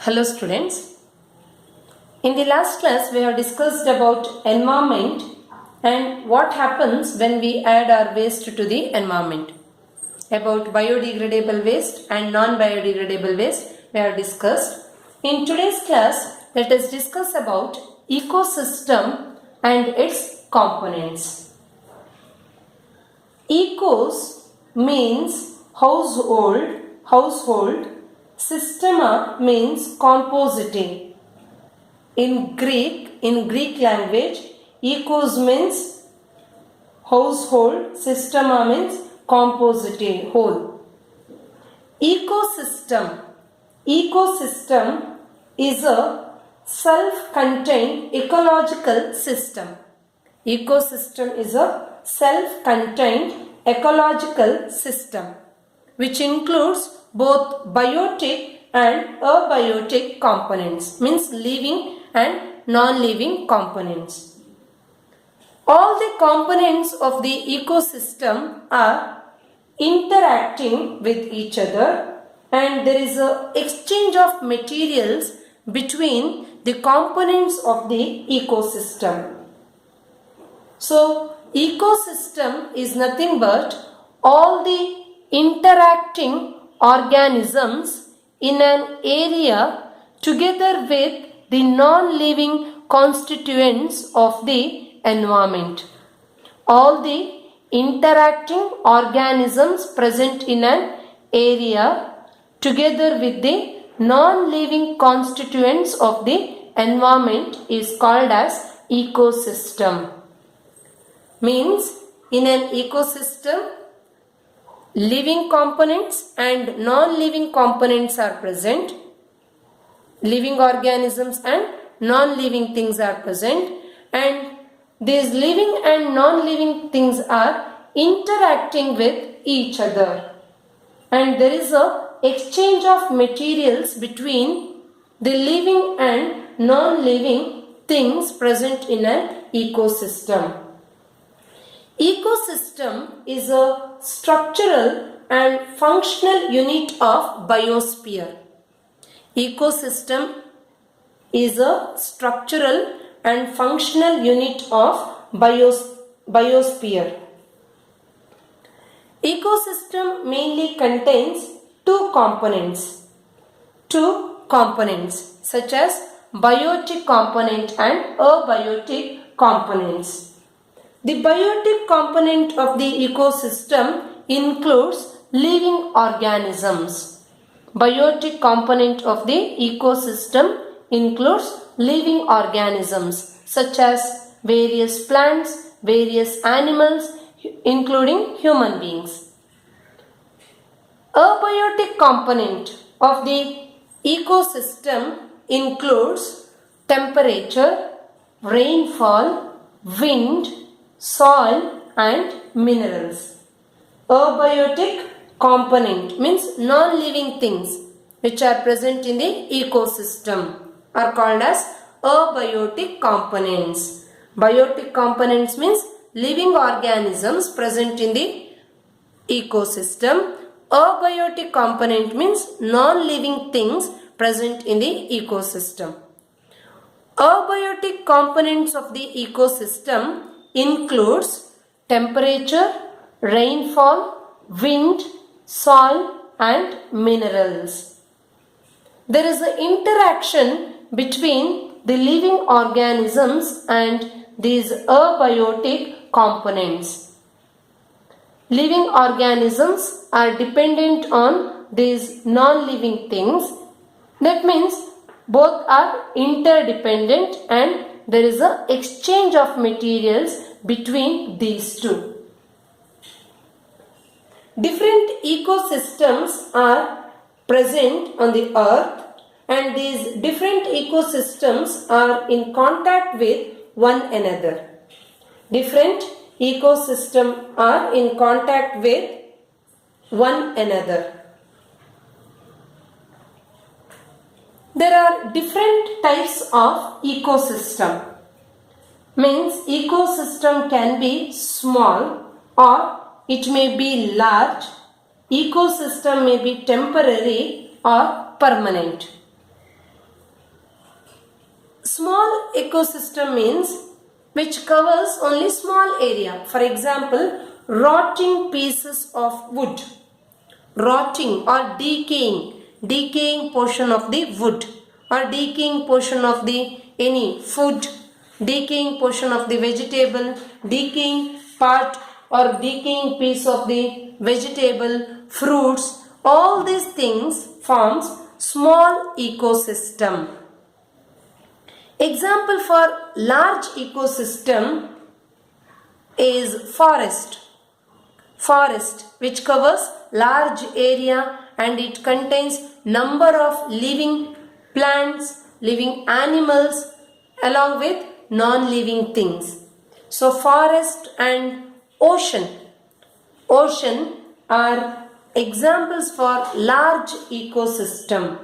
Hello students. In the last class we have discussed about environment and what happens when we add our waste to the environment. About biodegradable waste and non-biodegradable waste we have discussed. In today's class let us discuss about ecosystem and its components. Ecos means household. Systema means compositing. In Greek language, ecos means household, systema means compositing, whole. Ecosystem is a self-contained ecological system. Ecosystem is a self-contained ecological system which includes both biotic and abiotic components, means living and non-living components. All the components of the ecosystem are interacting with each other and there is an exchange of materials between the components of the ecosystem. So, ecosystem is nothing but all the interacting organisms in an area together with the non-living constituents of the environment. All the interacting organisms present in an area together with the non-living constituents of the environment is called as ecosystem. Means in an ecosystem living components and non-living components are present. Living organisms and non-living things are present and these living and non-living things are interacting with each other. And there is a exchange of materials between the living and non-living things present in an ecosystem. Ecosystem is a structural and functional unit of biosphere. Ecosystem is a structural and functional unit of biosphere. Ecosystem mainly contains two components such as biotic component and abiotic components. The biotic component of the ecosystem includes living organisms. Biotic component of the ecosystem includes living organisms such as various plants, various animals, including human beings. Abiotic component of the ecosystem includes temperature, rainfall, wind, soil and minerals. Abiotic component means non-living things which are present in the ecosystem are called as abiotic components. Biotic components means living organisms present in the ecosystem. Abiotic component means non-living things present in the ecosystem. Abiotic components of the ecosystem includes temperature, rainfall, wind, soil and minerals. There is an interaction between the living organisms and these abiotic components. Living organisms are dependent on these non-living things. That means both are interdependent and there is an exchange of materials between these two. Different ecosystems are present on the earth and these different ecosystems are in contact with one another. Different ecosystems are in contact with one another. There are different types of ecosystem. Means ecosystem can be small or it may be large. Ecosystem may be temporary or permanent. Small ecosystem means which covers only small area. For example, rotting pieces of wood, rotting or decaying portion of the wood, or decaying portion of the any food, decaying portion of the vegetable, decaying part or decaying piece of the vegetable, fruits, all these things forms small ecosystem. Example for large ecosystem is forest. Forest which covers large area and it contains number of living plants, living animals along with non-living things. So forest and ocean are examples for large ecosystem.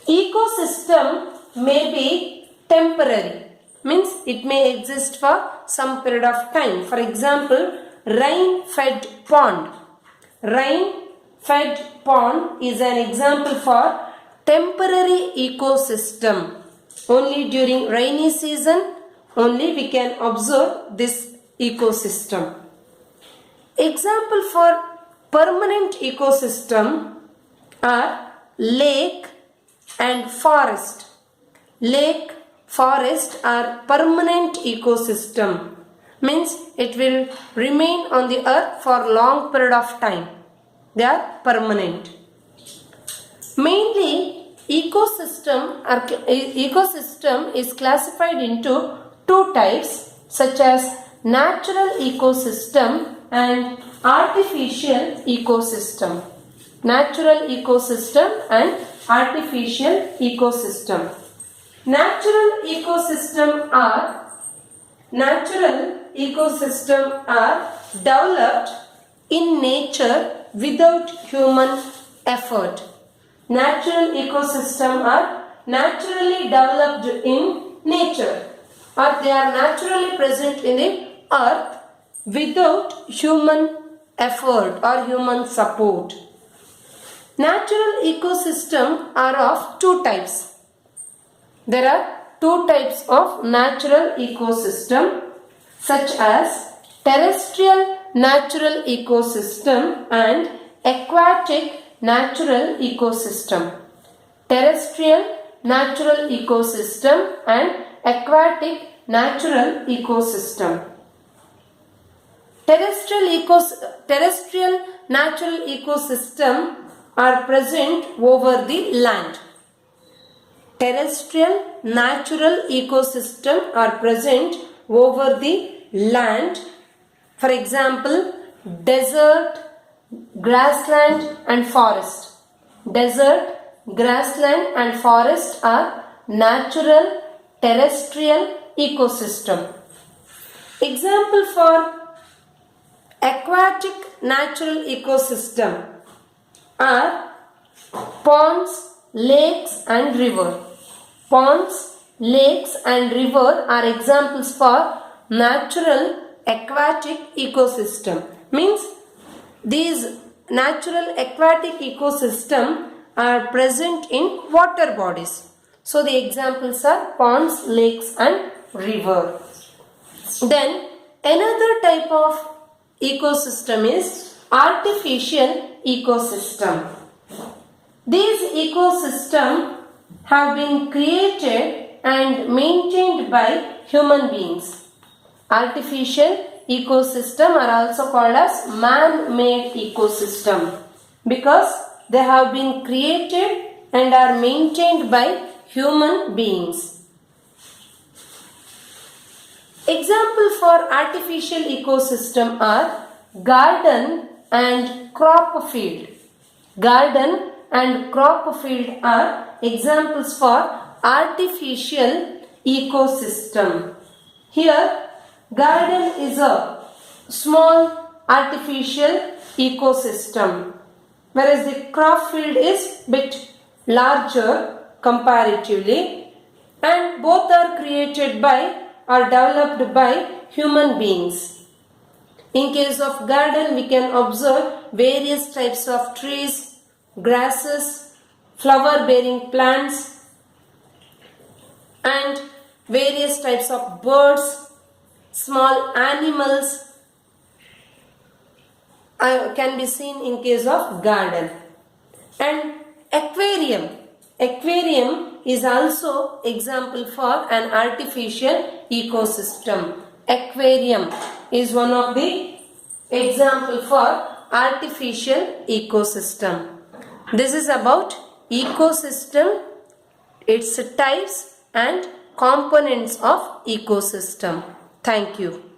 Ecosystem may be temporary, means it may exist for some period of time. For example, rain-fed pond. Rain-fed pond is an example for temporary ecosystem. Only during rainy season only we can observe this ecosystem. Example for permanent ecosystem are lake and forest. Lake, forest are permanent ecosystem, means it will remain on the earth for long period of time. They are permanent. Mainly ecosystem is classified into two types, such as natural ecosystem and artificial ecosystem. Natural ecosystem and artificial ecosystem. Natural ecosystem are developed in nature without human effort. Natural ecosystem are naturally developed in nature, or they are naturally present in the earth without human effort or human support. Natural ecosystem are of two types. There are two types of natural ecosystem, such as terrestrial natural ecosystem and aquatic natural ecosystem. Terrestrial natural ecosystem and aquatic natural ecosystem. Terrestrial natural ecosystem are present over the land. Terrestrial natural ecosystem are present over the land. For example, desert, grassland and forest. Desert, grassland and forest are natural terrestrial ecosystem. Example for aquatic natural ecosystem are ponds, lakes and river. Ponds, lakes and river are examples for natural aquatic ecosystem. Means these natural aquatic ecosystem are present in water bodies. So the examples are ponds, lakes and river. Then another type of ecosystem is artificial ecosystem. These ecosystems have been created and maintained by human beings. Artificial ecosystem are also called as man-made ecosystem because they have been created and are maintained by human beings. Example for artificial ecosystem are garden and crop field. Garden and crop field are examples for artificial ecosystem. Here, garden is a small artificial ecosystem, whereas the crop field is bit larger comparatively, and both are created by or developed by human beings. In case of garden, we can observe various types of trees, grasses, flower bearing plants and various types of birds, small animals can be seen in case of garden. And aquarium. Aquarium is also example for an artificial ecosystem. Aquarium is one of the example for artificial ecosystem. This is about ecosystem, its types and components of ecosystem. Thank you.